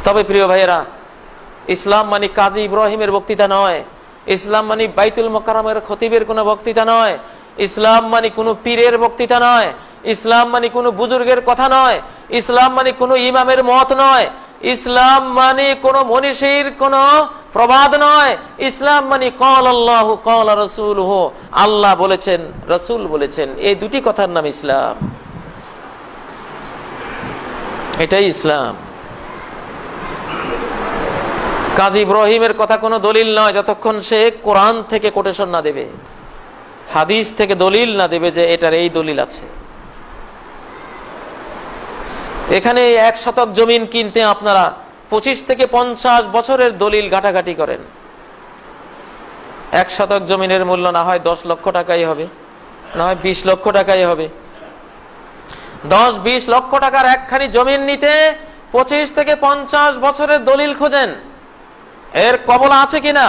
তবে প্রিয় ভাইয়েরা, ইসলাম মানে কাজী ইব্রাহিমের বক্তৃতা নয়, ইসলাম মানে বাইতুল মোকাররমের খতিবের কোনো বক্তৃতা নয়, ইসলাম মানে কোনো পীরের বক্তৃতা নয়, ইসলাম মানে কোনো বুজুর্গের কথা নয়, ইসলাম মানে কোনো ইমামের মত নয়, ইসলাম মানে কোনো মনীষীর কোনো প্রবাদ নয়। ইসলাম মানে ক্বাল আল্লাহু ক্বাল রাসূলুহু, আল্লাহ বলেছেন, রাসূল বলেছেন, এই দুটি কথার নাম ইসলাম। এটাই ইসলাম। কাজী ইব্রাহিমের কথা কোনো দলিল নয় যতক্ষণ সে কোরআন থেকে কোটেশন না দেবে, হাদিস থেকে দলিল না দেবে যে এটার এই দলিল আছে। এখানে 1 শতক জমিন কিনতে আপনারা 25 থেকে 50 বছরের দলিল ঘাটাঘাটি করেন। 1 শতক জমিনের মূল্য না হয় 10 লক্ষ টাকাই হবে, না হয় 20 লক্ষ টাকাই হবে। 10-20 লক্ষ টাকার একখানি জমিন নিতে 25 থেকে 50 বছরের দলিল খোঁজেন। এর কবল আছে কিনা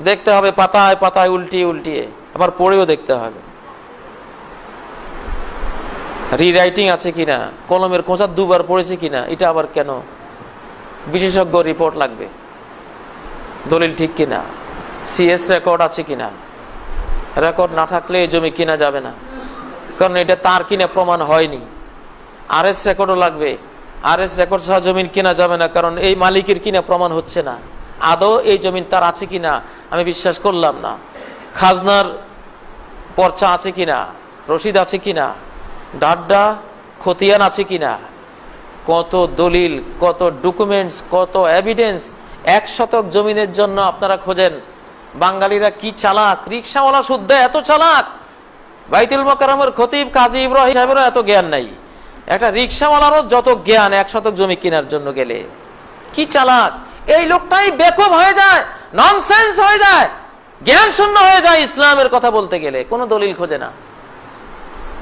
দেখতে হবে, পাতায় পাতায় উল্টিয়ে উল্টিয়ে, আবার পড়েও দেখতে হবে রিরাইটিং আছে কিনা, কলমের খোঁচা 2 বার পড়েছে কিনা, এটা আবার কেন, বিশেষজ্ঞ রিপোর্ট লাগবে, দলিল ঠিক কিনা, সিএস রেকর্ড আছে কিনা। রেকর্ড না থাকলে এই জমি কিনা যাবে না, কারণ এটা তার কিনা প্রমাণ হয়নি। আরএস রেকর্ডও লাগবে, আরএস রেকর্ড ছাড়া জমিন কিনা যাবে না, কারণ এই মালিকের কিনা প্রমাণ হচ্ছে না, আদৌ এই জমিন তার আছে কিনা আমি বিশ্বাস করলাম না। খাজনার পর্চা আছে কিনা, রসিদ আছে কিনা, ডাড্ডা খতিয়ান আছে কিনা, কত দলিল, কত ডকুমেন্টস, কত এভিডেন্স 1 শতক জমিনের জন্য আপনারা খোঁজেন। বাঙালিরা কি চালাক, রিকশাওয়ালা শুদ্ধ এত চালাক, বাইতুল মোকাররমের খতিব কাজী ইব্রাহিম সাহেবেরও এত জ্ঞান নাই, একটা রিকশাওয়ালারও যত জ্ঞান 1 শতক জমি কেনার জন্য গেলে। কি চালাক এই লোকটাই, বেকুব হয়ে যায়, ননসেন্স হয়ে যায়, জ্ঞান শূন্য হয়ে যায় ইসলামের কথা বলতে গেলে। কোনো দলিল খোঁজে না,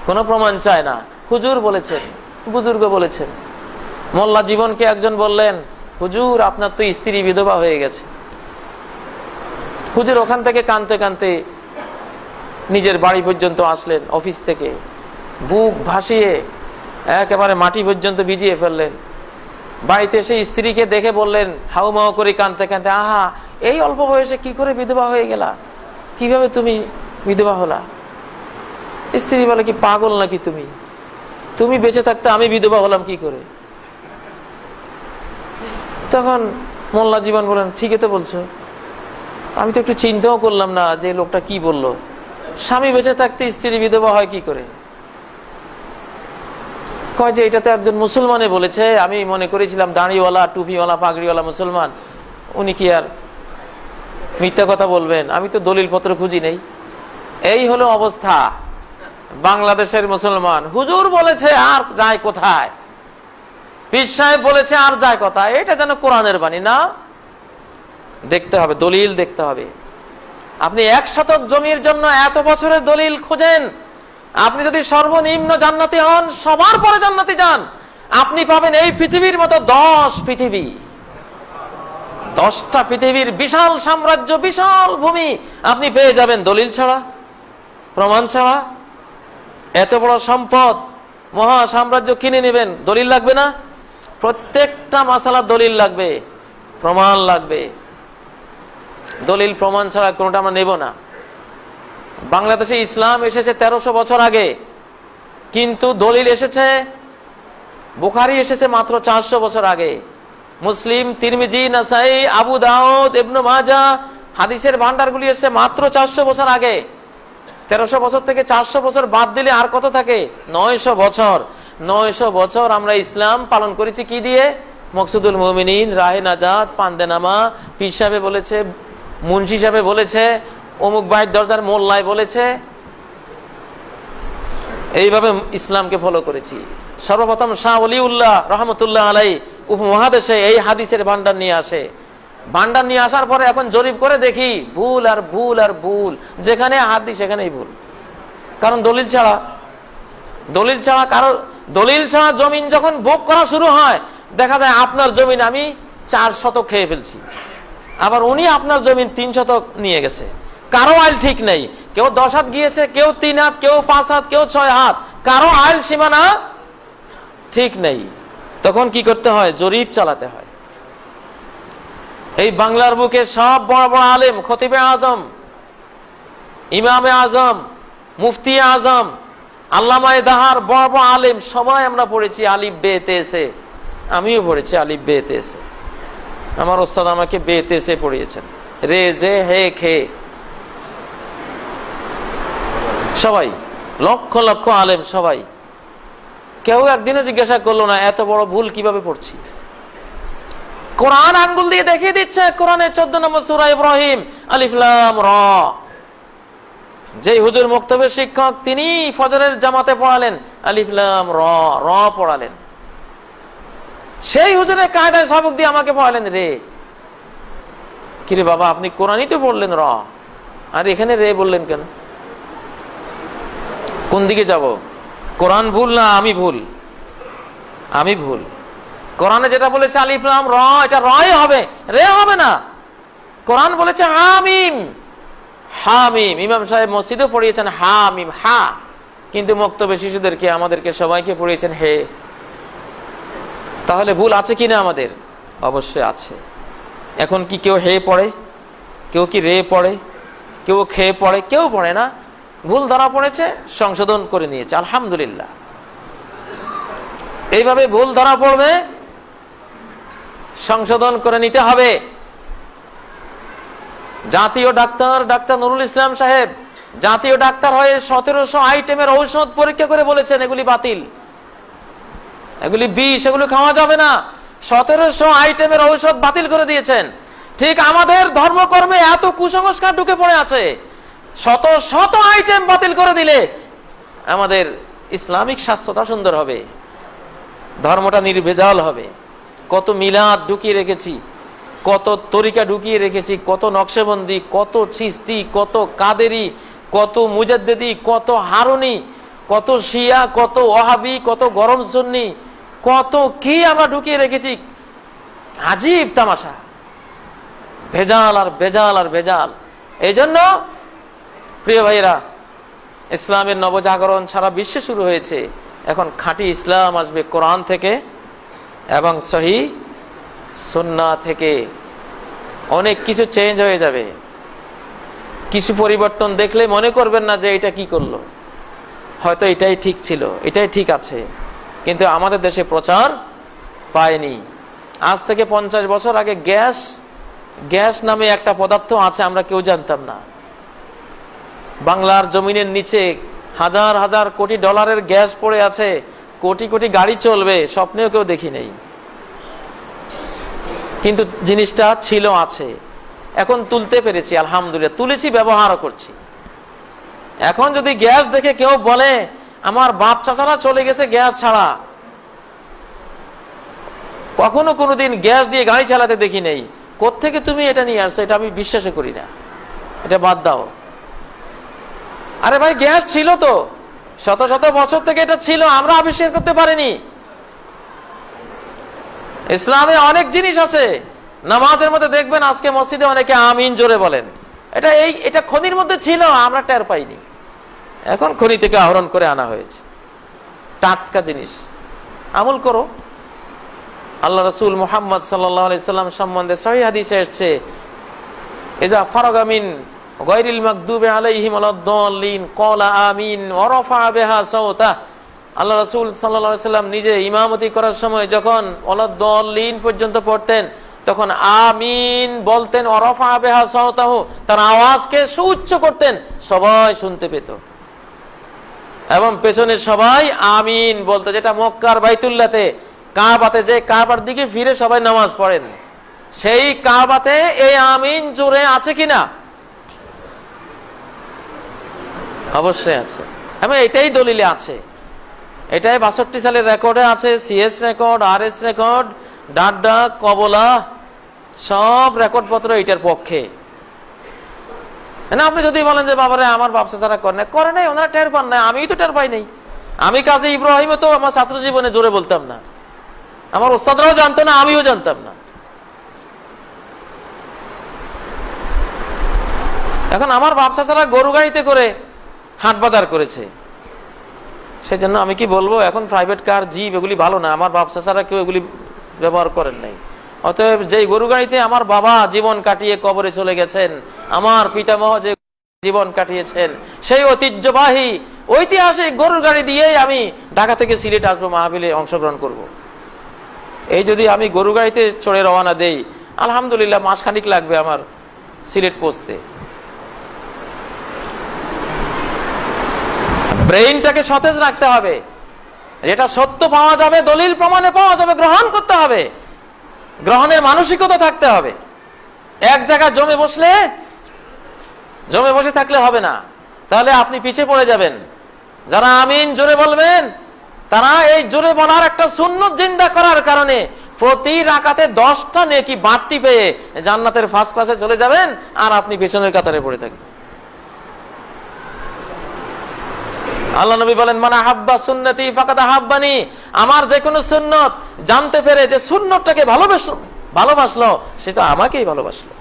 কোনো প্রমাণ চায় না। হুজুর বলেছেন, বুজুর্গ বলেছেন। মোল্লা জীবনকে একজন বললেন, হুজুর আপনার তো স্ত্রী বিধবা হয়ে গেছে। হুজুর ওখান থেকে কাঁদতে কাঁদতে নিজের বাড়ি পর্যন্ত আসলেন, অফিস থেকে বুক ভাসিয়ে একেবারে মাটি পর্যন্ত ভিজিয়ে ফেললেন। বাড়িতে এসে স্ত্রীকে দেখে বললেন হাউমাউ করে কাঁদতে কাঁদতে, আহা এই অল্প বয়সে কি করে বিধবা হয়ে গেলা, কিভাবে তুমি বিধবা হলা? স্ত্রী বলে, কি পাগল নাকি তুমি, তুমি বেঁচে থাকতে আমি বিধবা হলাম কি করে? তখন মোল্লা জীবন বলেন, ঠিকই তো বলছো, আমি তো একটু চিন্তাও করলাম না যে লোকটা কি বললো, স্বামী বেঁচে থাকতে স্ত্রী বিধবা হয় কি করে? কয় যে এটা তো একজন মুসলমানে বলেছে, আমি মনে করেছিলাম দাড়িওয়ালা টুপিওয়ালা পাগড়িওয়ালা মুসলমান, উনি কি আর মিথ্যা কথা বলবেন, আমি তো দলিল পত্র খুঁজি নেই। এই হলো অবস্থা বাংলাদেশের মুসলমান। হুজুর বলেছে আর যায় কোথায়, পীর সাহেব বলেছে আর যায় কোথায়, এটা যেন কোরআনের বাণী না। দেখতে হবে, দলিল দেখতে হবে। আপনি 1 শতক জমির জন্য এত বছরের দলিল খুঁজেন, আপনি যদি সর্বনিম্ন জান্নাতি হন, সবার পরে জান্নাতি যান, আপনি পাবেন এই পৃথিবীর মতো 10 পৃথিবী, 10টা পৃথিবীর বিশাল সাম্রাজ্য, বিশাল ভূমি আপনি পেয়ে যাবেন দলিল ছাড়া, প্রমাণ ছাড়া। এত বড় সম্পদ, মহা সাম্রাজ্য কিনে নেবেন, দলিল লাগবে না? প্রত্যেকটা মাসালা দলিল লাগবে, প্রমাণ লাগবে। দলিল প্রমাণ ছাড়া কোনটা আমরা নেব না। বাংলাদেশে ইসলাম এসেছে 1300 বছর আগে, কিন্তু দলিল এসেছে, বুখারী এসেছে মাত্র 400 বছর আগে। মুসলিম, তিরমিজি, নাসাই, আবু দাউদ, ইবনে মাজাহ হাদিসের ভান্ডারগুলি এসেছে মাত্র 400 বছর আগে। 1300 বছর থেকে 400 বছর বাদ দিলে আর কত থাকে? 900 বছর। 900 বছর আমরা ইসলাম পালন করেছি কি দিয়ে? মকসুদুল মুমিনিন, রাহে নাজাত, পান্দেনামা, পীর সাহেব বলেছে, মুন্সি সাহেব বলেছে, অমুক বাইর দরজার মোল্লায় বলেছে, এইভাবে ইসলামকে ফলো করেছি। সর্বপ্রথম শাহ ওলিউল্লাহ রহমতুল্লাহ আলাই উপমহাদেশে এই হাদিসের ভান্ডার নিয়ে আসে। ভান্ডার নিয়ে আসার পরে এখন জরিপ করে দেখি ভুল আর ভুল আর ভুল, যেখানে হাদিস সেখানেই ভুল। কারণ দলিল ছাড়া কারো দলিল ছাড়া জমিন যখন ভোগ করা শুরু হয়, দেখা যায় আপনার জমিন আমি 4 শতক খেয়ে ফেলছি, আবার উনি আপনার জমিন 3 শতক নিয়ে গেছে। কারো আইল ঠিক নেই, কেউ 10 হাত গিয়েছে, কেউ 3 হাত, কেউ 5 হাত, কেউ 6 হাত, কারো আইল সীমানা ঠিক নেই। তখন কি করতে হয়? জরিপ চালাতে হয়। এই বাংলার বুকে সব বড় বড় আলেম, খতিবে আজম, ইমামে আজম, মুফতি আজম, আল্লামায়ে দাহার, বড় বড় আলেম সবাই আমরা পড়েছি আলিফ বে তে সে। আমিও পড়েছি আলিফ বে তে সে। আমার ওস্তাদ আমাকে বে তে সে পড়িয়েছেন, রে জে হে খে। সবাই লক্ষ লক্ষ আলেম, সবাই। কেউ একদিনও জিজ্ঞাসা করলো না এত বড় ভুল কিভাবে পড়ছি। কোরআন আঙ্গুল দিয়ে দেখিয়ে দিচ্ছে। কোরআনের 14 নম্বর সূরা ইব্রাহিম, আলিফ লাম র। যে হুজুর মক্তবের শিক্ষক, তিনি ফজরের জামাতে পড়ালেন আলিফ লাম র, র পড়ালেন। সেই হুজুরের কায়দায় সবক দিয়ে আমাকে পড়ালেন রে। কিরে বাবা, আপনি কোরআনই তো পড়লেন র, আর এখানে রে বললেন কেন? কোন দিকে যাব? কোরআন ভুল না আমি ভুল? আমি ভুল। কোরআনে যেটা বলেছে আলিফ লাম র, এটা রই হবে, রে হবে না। কোরআন বলেছে হামিম, হামিম। ইমাম সাহেব মসজিদে পড়িয়েছেন হামিম, হা, কিন্তু মক্তবে শিশুদেরকে, আমাদেরকে সবাইকে পড়িয়েছেন হে। তাহলে ভুল আছে কিনা আমাদের? অবশ্যই আছে। এখন কি কেউ হে পড়ে? কেউ কি রে পড়ে? কেউ খে পড়ে? কেউ পড়ে না। ভুল ধরা পড়েছে, সংশোধন করে নিয়েছে, আলহামদুলিল্লাহ। এইভাবে ভুল ধরা পড়বে, সংশোধন করে নিতে হবে। জাতীয় ডাক্তার, ডাক্তার নুরুল ইসলাম সাহেব, জাতীয় ডাক্তার হয়ে 1700 আইটেমের ঔষধ পরীক্ষা করে বলেছেন এগুলি বাতিল, এগুলি বিষ, এগুলো খাওয়া যাবে না। 1700 আইটেমের ঔষধ বাতিল করে দিয়েছেন। ঠিক আমাদের ধর্মকর্মে এত কুসংস্কার ঢুকে পড়ে আছে, শত শত আইটেম বাতিল করে দিলে আমাদের ইসলামিক স্বাস্থ্যটা সুন্দর হবে, ধর্মটা নির্ভেজাল হবে। কত মিলাদ ঢুকিয়ে রেখেছি, কত তরিকা ঢুকিয়ে রেখেছি, কত নকশেবন্দি, কত চিস্তি, কত কাদেরি, কত মুজাদ্দেদি, কত হারুনি, কত শিয়া, কত ওয়াহাবি, কত গরম সুন্নি, কত কি আমরা ঢুকিয়ে রেখেছি। আজীব তামাশা, ভেজাল আর ভেজাল আর ভেজাল। এই জন্য প্রিয় ভাইয়েরা, ইসলামের নবজাগরণ সারা বিশ্বে শুরু হয়েছে। এখন খাঁটি ইসলাম আসবে কোরআন থেকে এবং সহিহ সুন্নাহ থেকে। অনেক কিছু চেঞ্জ হয়ে যাবে। কিছু পরিবর্তন দেখলে মনে করবেন না যে এটা কি করলো, হয়তো এটাই ঠিক ছিল, এটাই ঠিক আছে, কিন্তু আমাদের দেশে প্রচার পায়নি। আজ থেকে 50 বছর আগে গ্যাস, গ্যাস নামে একটা পদার্থ আছে, আমরা কেউ জানতাম না। বাংলার জমিনের নিচে হাজার হাজার কোটি ডলারের গ্যাস পড়ে আছে, কোটি কোটি গাড়ি চলবে, স্বপ্নেও কেউ দেখি নেই। কিন্তু জিনিসটা ছিল, আছে। এখন তুলতে পেরেছি, আলহামদুলিল্লাহ, তুলেছি, ব্যবহারও করছি। এখন যদি গ্যাস দেখে কেউ বলে আমার বাপ চাচারা চলে গেছে গ্যাস ছাড়া, কখনো কোনোদিন গ্যাস দিয়ে গাড়ি চালাতে দেখি নেই, কোত্থেকে তুমি এটা নিয়ে আসছো, এটা আমি বিশ্বাসই করি না, এটা বাদ দাও। আরে ভাই, গ্যাস ছিল তো, শত শত বছর থেকে এটা ছিল, আমরা আবিষ্কার করতে পারিনি। ইসলামে অনেক জিনিস আছে। নামাজের মধ্যে দেখবেন আজকে মসজিদে অনেকে আমিন জোরে বলেন, এটা খনির মধ্যে ছিল, আমরা টের পাইনি। এখন খনি থেকে আহরণ করে আনা হয়েছে, টাটকা জিনিস। আমল করো। আল্লাহ রাসূল মুহাম্মদ সাল্লাল্লাহু আলাইহি সাল্লাম সম্বন্ধে সহিহ হাদিসে এসেছে, ইজা ফারাগা মিন গায়রিল মাগদুবি আলাইহিম ওয়ালাদ-দাল্লিন ক্বালা আমিন ওয়া রাফা বিহা সাওতা। আল্লাহ রাসূল সাল্লাল্লাহু আলাইহি সাল্লাম নিজে ইমামতি করার সময় যখন ওয়ালাদ-দাল্লিন পর্যন্ত পড়তেন, তখন আমিন বলতেন, ওয়া রাফা বিহা সাওতাহু, তার আওয়াজকে সুউচ্চ করতেন, সবাই শুনতে পেত। এবং পেছনে সবাই আমিন বলতো, যেটা মক্কার বাইতুল্লাহতে, কাবাতে, যে কাবার দিকে ফিরে সবাই নামাজ পড়েন, সেই কাবাতে এই আমিন জোরে আছে কিনা? অবশ্যই আছে। এবং এটাই দলিলে আছে, এটাই 62 সালের রেকর্ডে আছে, সিএস রেকর্ড, আরএস রেকর্ড, ডাড্ডা, কবলা, সব রেকর্ড পত্র এটার পক্ষে। আপনি যদি বলেন যে বাবারে আমার বাপ চাচারা করে নাই, ওনারা টের পান নাই, আমি তো টের পাই নাই। আমি কাজী ইব্রাহিমও তো আমার ছাত্র জীবনে জোরে বলতাম না, আমার ওস্তাদরাও জানতো না, আমিও জানতাম না। এখন আমার বাপ চাচারা গরু গাড়িতে করে হাট বাজার করেছে, সেজন্য আমি কি বলবো, এখন প্রাইভেট কার, জিপ, এগুলি ভালো না। আমার বাপ চাচারা কেউ এগুলি ব্যবহার করেন নাই। অতএব যেই গরু গাড়িতে আমার বাবা জীবন কাটিয়ে কবরে চলে গেছেন, আমার পিতামহ যে জীবন কাটিয়েছেন, সেই ঐতিহ্যবাহী ঐতিহাসিক গরুর গাড়ি দিয়েই আমি ঢাকা থেকে সিলেট আসবো, মাহফিলে অংশগ্রহণ করব। এই যদি আমি গরু গাড়িতে চড়ে রওনা দেই, আলহামদুলিল্লাহ মাসখানিক লাগবে আমার সিলেট পৌঁছতে। ব্রেইনটাকে সতেজ রাখতে হবে, যেটা সত্য পাওয়া যাবে, দলিল প্রমাণে পাওয়া যাবে, গ্রহণ করতে হবে, গ্রহণের মানসিকতা থাকতে হবে। এক জায়গায় জমে বসে থাকলে হবে না, তাহলে আপনি পিছিয়ে পড়ে যাবেন। যারা আমিন জোরে বলবেন, তারা এই জোরে বলার একটা সুন্নত জিন্দা করার কারণে প্রতি রাকাতে 10টা নেকি বাড়তি পেয়ে জান্নাতের ফার্স্ট ক্লাসে চলে যাবেন, আর আপনি পেছনের কাতারে পড়ে থাকবেন। আল্লাহ নবী বলেন, মান আহাব্বা সুন্নতি ফাকাদ আহাব্বানি, আমার যে কোনো সুন্নত জানতে পেরে যে সুন্নতটাকে ভালোবাসলো, সেটা আমাকেই ভালোবাসলো।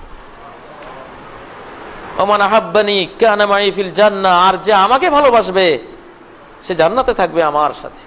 ওমান আহাব্বানি কানা মাই ফিল জান্নাহ, আর যে আমাকে ভালোবাসবে সে জান্নাতে থাকবে আমার সাথে।